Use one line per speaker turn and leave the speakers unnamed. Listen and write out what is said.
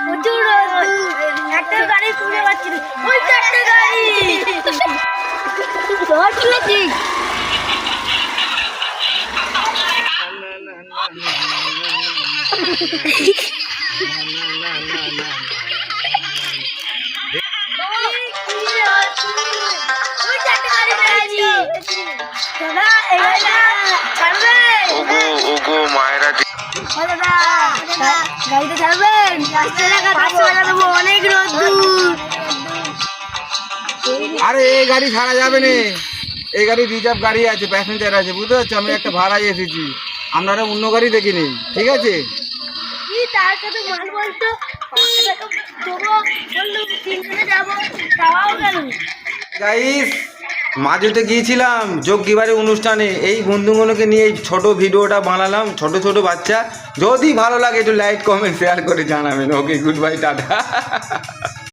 প্রচুর একটা গাড়ি খুঁজে পাচ্ছি না। ওই চারটে গাড়ি ঠিক গাড়িতে ছাড়বেন, অনেক রোদ্দুর।
আরে এই গাড়ি ছাড়া যাবে না, এই গাড়ি রিজার্ভ গাড়ি আছে, প্যাসেঞ্জার আছে, বুঝতে পারছো? আমি একটা ভাড়ায় এসেছি, আপনারা অন্য গাড়ি দেখিনি, ঠিক আছে?
কি তার সাথে মাল বলতো 500 টাকা দেবো, বললো 3 জনে যাবো, যাওয়াও গেল।
গাইস, মাঝেতে গিয়েছিলাম যোগ্যিবারের অনুষ্ঠানে, এই বন্ধুগুলোকে নিয়ে এই ছোটো ভিডিওটা বানালাম, ছোট ছোট বাচ্চা। যদি ভালো লাগে একটু লাইক কমেন্ট শেয়ার করে জানাবেন। ওকে, গুড বাই, টাটা।